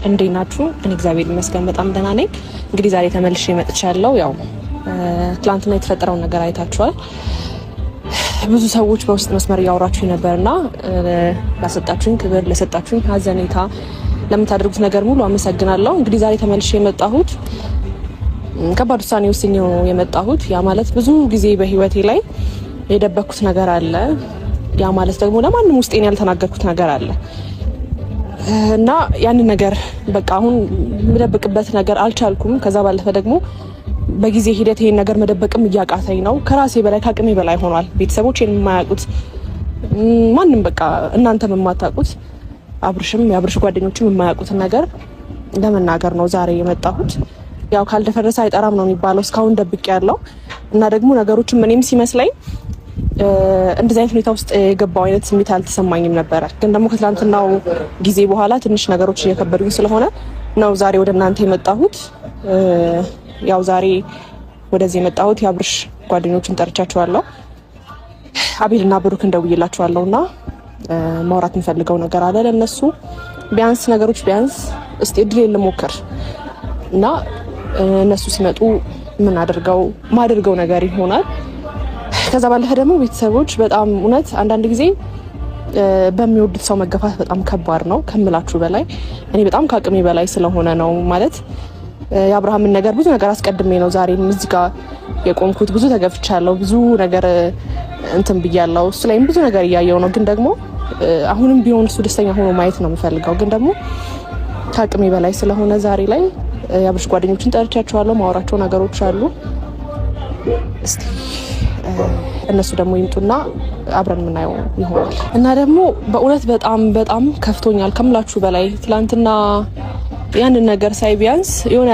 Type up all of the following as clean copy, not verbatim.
እንዴት ናችሁ? እኔ እግዚአብሔር ይመስገን በጣም ደህና ነኝ። እንግዲህ ዛሬ ተመልሼ መጥቻለሁ። ያው ትላንትና የተፈጠረውን ነገር አይታችኋል። ብዙ ሰዎች በውስጥ መስመር እያወራችሁ ነበርና ለሰጣችሁኝ ክብር፣ ለሰጣችሁኝ ሀዘኔታ፣ ለምታደርጉት ነገር ሙሉ አመሰግናለሁ። እንግዲህ ዛሬ ተመልሼ የመጣሁት ከባድ ውሳኔ ወስኜ ነው የመጣሁት። ያ ማለት ብዙ ጊዜ በህይወቴ ላይ የደበኩት ነገር አለ። ያ ማለት ደግሞ ለማንም ውስጤን ያልተናገርኩት ነገር አለ እና ያንን ነገር በቃ አሁን መደበቅበት ነገር አልቻልኩም። ከዛ ባለፈ ደግሞ በጊዜ ሂደት ይሄን ነገር መደበቅም እያቃተኝ ነው። ከራሴ በላይ ከአቅሜ በላይ ሆኗል። ቤተሰቦቼን የማያውቁት ማንም በቃ እናንተም የማታውቁት አብርሽም የአብርሽ ጓደኞችም የማያውቁትን ነገር ለመናገር ነው ዛሬ የመጣሁት። ያው ካልደፈረሰ አይጠራም ነው የሚባለው። እስካሁን ደብቄ ያለው እና ደግሞ ነገሮችን እኔም ሲመስለኝ እንደዚህ አይነት ሁኔታ ውስጥ የገባው አይነት ስሜት አልተሰማኝም ነበረ። ግን ደግሞ ከትላንትናው ጊዜ በኋላ ትንሽ ነገሮች እየከበዱኝ ስለሆነ ነው ዛሬ ወደ እናንተ የመጣሁት። ያው ዛሬ ወደዚህ የመጣሁት የአብርሽ ጓደኞችን ጠርቻቸዋለሁ። አቤልና ብሩክ እንደውይላቸዋለሁና ማውራት የምፈልገው ነገር አለ ለነሱ። ቢያንስ ነገሮች ቢያንስ እስቲ እድሌን ልሞክር እና እነሱ ሲመጡ ምን ማደርገው ነገር ይሆናል። ከዛ ባለፈ ደግሞ ቤተሰቦች በጣም እውነት አንዳንድ ጊዜ በሚወዱት ሰው መገፋት በጣም ከባድ ነው ከምላችሁ በላይ። እኔ በጣም ከአቅሜ በላይ ስለሆነ ነው ማለት የአብርሃምን ነገር ብዙ ነገር አስቀድሜ ነው ዛሬ እዚህ ጋር የቆምኩት። ብዙ ተገፍቻለሁ፣ ብዙ ነገር እንትን ብያለሁ። እሱ ላይም ብዙ ነገር እያየው ነው። ግን ደግሞ አሁንም ቢሆን እሱ ደስተኛ ሆኖ ማየት ነው የምፈልገው። ግን ደግሞ ከአቅሜ በላይ ስለሆነ ዛሬ ላይ የአብርሽ ጓደኞችን ጠርቻቸዋለሁ። ማወራቸው ነገሮች አሉ። እስቲ እነሱ ደግሞ ይምጡና አብረን የምናየው ይሆናል። እና ደግሞ በእውነት በጣም በጣም ከፍቶኛል ከምላችሁ በላይ። ትላንትና ያንን ነገር ሳይ ቢያንስ የሆነ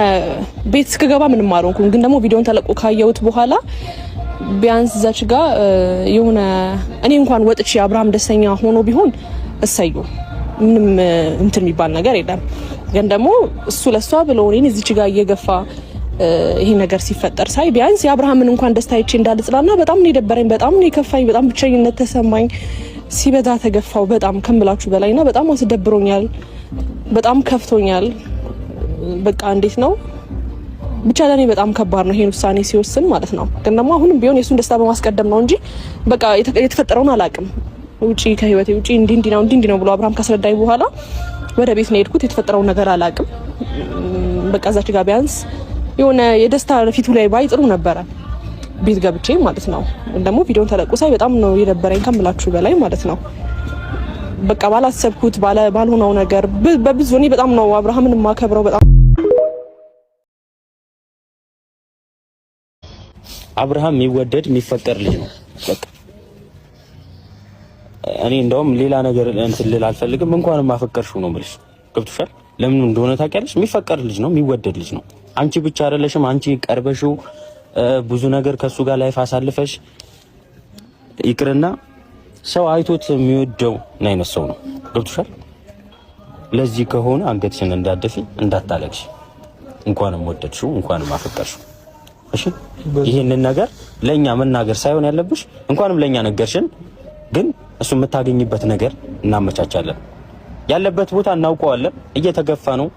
ቤት እስከገባ ምንም አልሆንኩም። ግን ደግሞ ቪዲዮን ተለቆ ካየሁት በኋላ ቢያንስ እዛች ጋር የሆነ እኔ እንኳን ወጥቼ አብርሃም ደስተኛ ሆኖ ቢሆን እሰዩ፣ ምንም እንትን የሚባል ነገር የለም። ግን ደግሞ እሱ ለሷ ብሎ እኔን እዚች ጋር እየገፋ ይሄ ነገር ሲፈጠር ሳይ ቢያንስ የአብርሃምን እንኳን ደስታ አይቼ እንዳልጽናና በጣም ነው የደበረኝ፣ በጣም ነው የከፋኝ፣ በጣም ብቸኝነት ተሰማኝ። ሲበዛ ተገፋው በጣም ከምላችሁ በላይና በጣም አስደብሮኛል፣ በጣም ከፍቶኛል። በቃ እንዴት ነው ብቻ ለኔ በጣም ከባድ ነው ይሄን ውሳኔ ሲወስን ማለት ነው። ግን ደግሞ አሁንም ቢሆን የሱን ደስታ በማስቀደም ነው እንጂ በቃ የተፈጠረውን አላውቅም። ውጪ ከህይወቴ ውጪ እንዲህ ነው ብሎ አብርሃም ካስረዳኝ በኋላ ወደ ቤት ነው የሄድኩት። የተፈጠረውን ነገር አላውቅም። በቃ እዛች ጋር ቢያንስ የሆነ የደስታ ፊቱ ላይ ባይ ጥሩ ነበረ ቤት ገብቼ ማለት ነው። ደግሞ ቪዲዮን ተለቁ ሳይ በጣም ነው የደበረኝ ከምላችሁ በላይ ማለት ነው። በቃ ባላሰብኩት ባልሆነው ነገር በብዙ እኔ በጣም ነው አብርሃምን የማከብረው። በጣም አብርሃም የሚወደድ የሚፈቀር ልጅ ነው። በቃ እኔ እንደውም ሌላ ነገር እንትን ልል አልፈልግም። እንኳንም አፈቀርሽው ነው የምልሽ። ገብቶሻል? ለምን እንደሆነ ታውቂያለሽ? የሚፈቀር ልጅ ነው፣ የሚወደድ ልጅ ነው። አንቺ ብቻ አይደለሽም። አንቺ ቀርበሽው ብዙ ነገር ከሱ ጋር ላይፍ አሳልፈሽ ይቅርና ሰው አይቶት የሚወደው አይነት ሰው ነው። ገብቶሻል? ለዚህ ከሆነ አንገትሽን እንዳደፊ እንዳታለቅሽ። እንኳንም ወደድሽው፣ እንኳንም አፈቀርሽው። እሺ፣ ይሄንን ነገር ለኛ መናገር ሳይሆን ያለብሽ እንኳንም ለኛ ነገርሽን፣ ግን እሱ የምታገኝበት ነገር እናመቻቻለን። ያለበት ቦታ እናውቀዋለን። እየተገፋ ነው።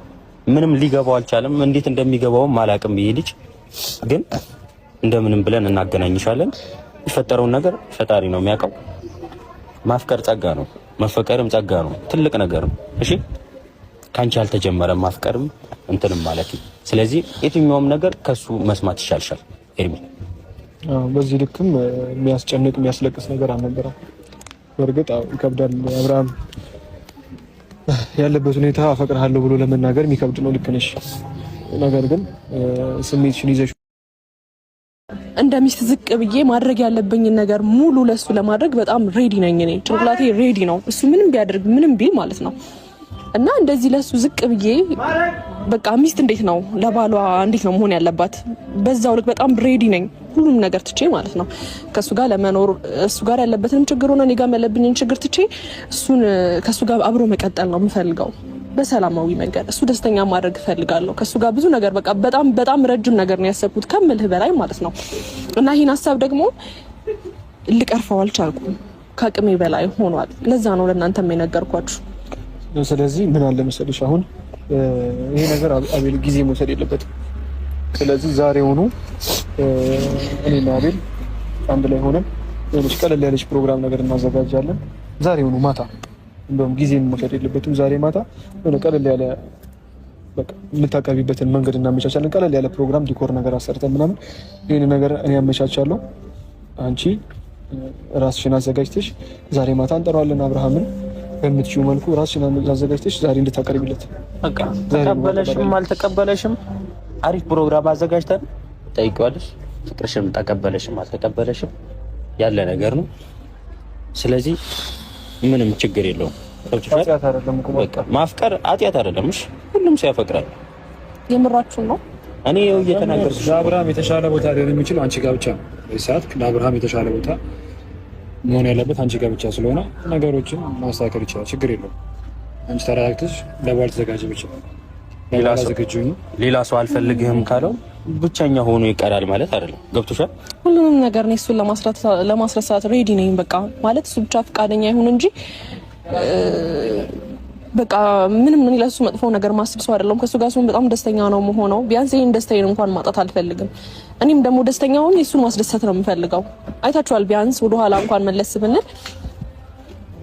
ምንም ሊገባው አልቻለም። እንዴት እንደሚገባውም አላውቅም። ይሄ ልጅ ግን እንደምንም ብለን እናገናኝሻለን። የፈጠረውን ነገር ፈጣሪ ነው የሚያውቀው። ማፍቀር ጸጋ ነው፣ መፈቀርም ጸጋ ነው። ትልቅ ነገር ነው። እሺ፣ ካንቺ አልተጀመረም ማፍቀርም እንትንም ማለት ነው። ስለዚህ የትኛውም ነገር ከሱ መስማት ይሻልሻል ኤርሚ። በዚህ ልክም የሚያስጨንቅ የሚያስለቅስ ነገር አልነበረም። በእርግጥ ይከብዳል። አብርሃም ያለበት ሁኔታ አፈቅርሃለሁ ብሎ ለመናገር የሚከብድ ነው። ልክ ነሽ። ነገር ግን ስሜትሽን ይዘሽ እንደ ሚስት ዝቅ ብዬ ማድረግ ያለብኝን ነገር ሙሉ ለሱ ለማድረግ በጣም ሬዲ ነኝ። እኔ ጭንቅላቴ ሬዲ ነው። እሱ ምንም ቢያደርግ ምንም ቢል ማለት ነው። እና እንደዚህ ለሱ ዝቅ ብዬ በቃ ሚስት እንዴት ነው ለባሏ እንዴት ነው መሆን ያለባት፣ በዛው ልክ በጣም ሬዲ ነኝ። ሁሉም ነገር ትቼ ማለት ነው ከሱ ጋር ለመኖር እሱ ጋር ያለበትንም ችግር ሆነ እኔ ጋር ያለብኝን ችግር ትቼ እሱን ከሱ ጋር አብሮ መቀጠል ነው የምፈልገው በሰላማዊ መንገድ። እሱ ደስተኛ ማድረግ እፈልጋለሁ። ከሱ ጋር ብዙ ነገር በቃ በጣም በጣም ረጅም ነገር ነው ያሰብኩት ከምልህ በላይ ማለት ነው። እና ይሄን ሀሳብ ደግሞ ልቀርፈው አልቻልኩም። ከአቅሜ በላይ ሆኗል። ለዛ ነው ለእናንተም የነገርኳችሁ። ስለዚህ ምን አለ መሰለሽ አሁን ይሄ ነገር አቤል ጊዜ መውሰድ የለበትም። ስለዚህ ዛሬውኑ እኔና አቤል አንድ ላይ ሆነን የሆነች ቀለል ያለች ፕሮግራም ነገር እናዘጋጃለን። ዛሬውኑ ማታ እንደውም ጊዜን መውሰድ የለበትም። ዛሬ ማታ የሆነ ቀለል ያለ በቃ የምታቀርቢበትን መንገድ እናመቻቻለን። ቀለል ያለ ፕሮግራም ዲኮር ነገር አሰርተን ምናምን ይሄን ነገር እኔ አመቻቻለሁ። አንቺ ራስሽን አዘጋጅተሽ ዛሬ ማታ እንጠራዋለን አብርሃምን በምትችይው መልኩ ራስሽን አዘጋጅተሽ ዛሬ እንድታቀርቢለት። በቃ ተቀበለሽም አልተቀበለሽም አሪፍ ፕሮግራም አዘጋጅተን ጠይቂዋለሽ። ፍቅርሽም ተቀበለሽም አልተቀበለሽም ያለ ነገር ነው። ስለዚህ ምንም ችግር የለውም። ማፍቀር ኃጢአት አይደለም። እሺ ሁሉም ሰው ያፈቅራል። የምራችሁ ነው። እኔ እየተናገርኩ ለአብርሃም የተሻለ ቦታ ሊሆን የሚችለው አንቺ ጋር ብቻ ነው። በዚህ ሰዓት ለአብርሃም የተሻለ ቦታ መሆን ያለበት አንቺ ጋር ብቻ ስለሆነ ነገሮችን ማስተካከል ይችላል። ችግር የለውም። አንቺ ተረጋግተሽ ለበዓል ተዘጋጅ ብቻ። ሌላ ሰው አልፈልግህም ካለው ብቸኛ ሆኖ ይቀራል ማለት አይደለም። ገብቶሻል? ሁሉንም ነገር ነው እሱን ለማስረሳት ሬዲ ነኝ። በቃ ማለት እሱ ብቻ ፈቃደኛ ይሁን እንጂ በቃ ምንም ምን ለሱ መጥፎ ነገር ማስብ ሰው አይደለም። ከሱ ጋር ሲሆን በጣም ደስተኛ ነው የምሆነው። ቢያንስ ይሄን ደስታዬን እንኳን ማጣት አልፈልግም። እኔም ደግሞ ደስተኛ ሆኜ እሱን ማስደሰት ነው የምፈልገው። አይታችኋል። ቢያንስ ወደ ኋላ እንኳን መለስ ብንል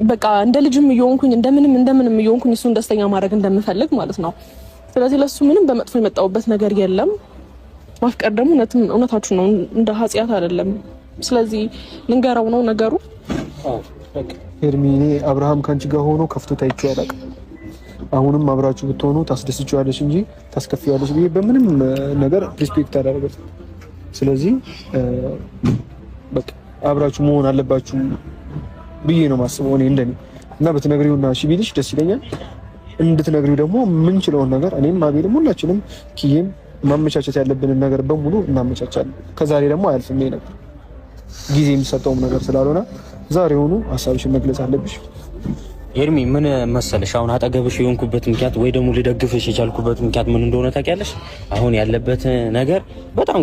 በቃ እንደ ልጅም እየሆንኩኝ እንደምንም እየሆንኩኝ እሱን ደስተኛ ማድረግ እንደምፈልግ ማለት ነው። ስለዚህ ለሱ ምንም በመጥፎ የመጣውበት ነገር የለም። ማፍቀር ደግሞ እውነታችሁ ነው፣ እንደ ኃጢአት አይደለም። ስለዚህ ልንገራው ነው ነገሩ። ሄርሚኔ አብርሃም ካንቺ ጋር ሆኖ ከፍቶት አይቼው አላውቅም። አሁንም አብራችሁ ብትሆኑ ታስደስችዋለሽ እንጂ ታስከፊዋለሽ ብዬ በምንም ነገር ሪስፔክት አደረገት። ስለዚህ በቃ አብራችሁ መሆን አለባችሁ ብዬ ነው ማስበው እኔ እንደኔ እና በትነግሪውና እሺ ቢልሽ ደስ ይለኛል። እንድትነግሪው ደግሞ የምንችለውን ነገር እኔም አቤልም ሁላችንም ኪዬም ማመቻቸት ያለብንን ነገር በሙሉ እናመቻቻለን። ከዛሬ ደግሞ አያልፍም ይሄ ነገር ጊዜ የሚሰጠውም ነገር ስላልሆነ ዛሬውኑ ሀሳብሽን መግለጽ አለብሽ። ኤርሚ ምን መሰለሽ፣ አሁን አጠገብሽ የሆንኩበት ምክንያት ወይ ደግሞ ልደግፍሽ የቻልኩበት ምክንያት ምን እንደሆነ ታውቂያለሽ? አሁን ያለበት ነገር በጣም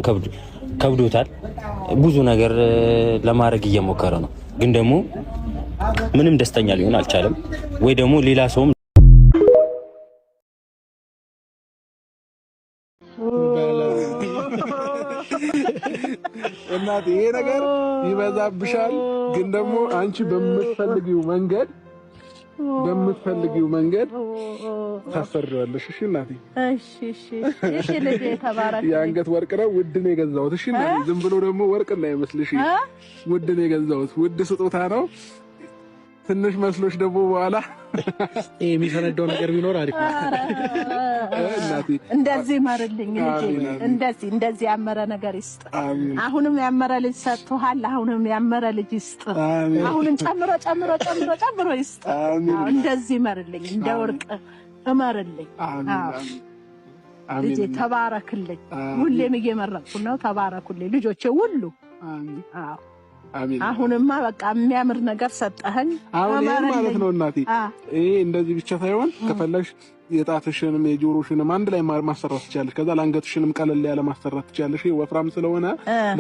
ከብዶታል። ብዙ ነገር ለማድረግ እየሞከረ ነው፣ ግን ደግሞ ምንም ደስተኛ ሊሆን አልቻለም። ወይ ደግሞ ሌላ ሰውም እናቴ ይሄ ነገር ይበዛብሻል፣ ግን ደግሞ አንቺ በምትፈልጊው መንገድ ታሰሪዋለሽ። እሺ እናቴ፣ እሺ ልጄ ተባረክ። የአንገት ወርቅ ነው፣ ውድ ነው የገዛሁት። እሺ እናቴ፣ ዝም ብሎ ደግሞ ወርቅ እንዳይመስልሽ፣ ውድ ነው የገዛሁት። ውድ ስጦታ ነው። ትንሽ መስሎሽ ደግሞ በኋላ የሚፈነዳው ነገር ቢኖር አሪፍ ነው። እናቴ እንደዚህ ማርልኝ ልጄ፣ እንደዚህ ያመረ ነገር ይስጥ። አሁንም ያመረ ልጅ ሰጥቷል። አሁንም ያመረ ልጅ ይስጥ። አሁንም ጨምሮ ይስጥ። እንደዚህ ማርልኝ፣ እንደ ወርቅ እመርልኝ። ልጄ ተባረክልኝ። ሁሌም እየመረቅኩ ነው። ተባረኩልኝ ልጆቼ ሁሉ። አሁንማ በቃ የሚያምር ነገር ሰጠኸኝ። አሁን ይሄ ማለት ነው እናቴ፣ ይሄ እንደዚህ ብቻ ሳይሆን ከፈለግሽ የጣትሽንም የጆሮሽንም አንድ ላይ ማሰራት ትችያለሽ። ከዛ ለአንገትሽንም ቀለል ያለ ማሰራት ትችያለሽ። ይሄ ወፍራም ስለሆነ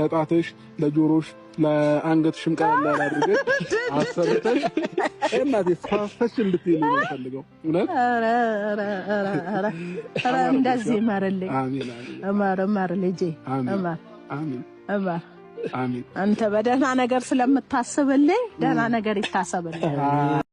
ለጣትሽ፣ ለጆሮሽ፣ ለአንገትሽም ቀለል ያለ አድርገሽ አሰርተሽ እናቴ ፋፈሽ እንድትይ ነው የምፈልገው። እውነት እንደዚህ ማርልኝ። እማር ልጄ፣ እማር አሜን። አንተ በደህና ነገር ስለምታስብልኝ ደህና ነገር ይታሰብልኝ።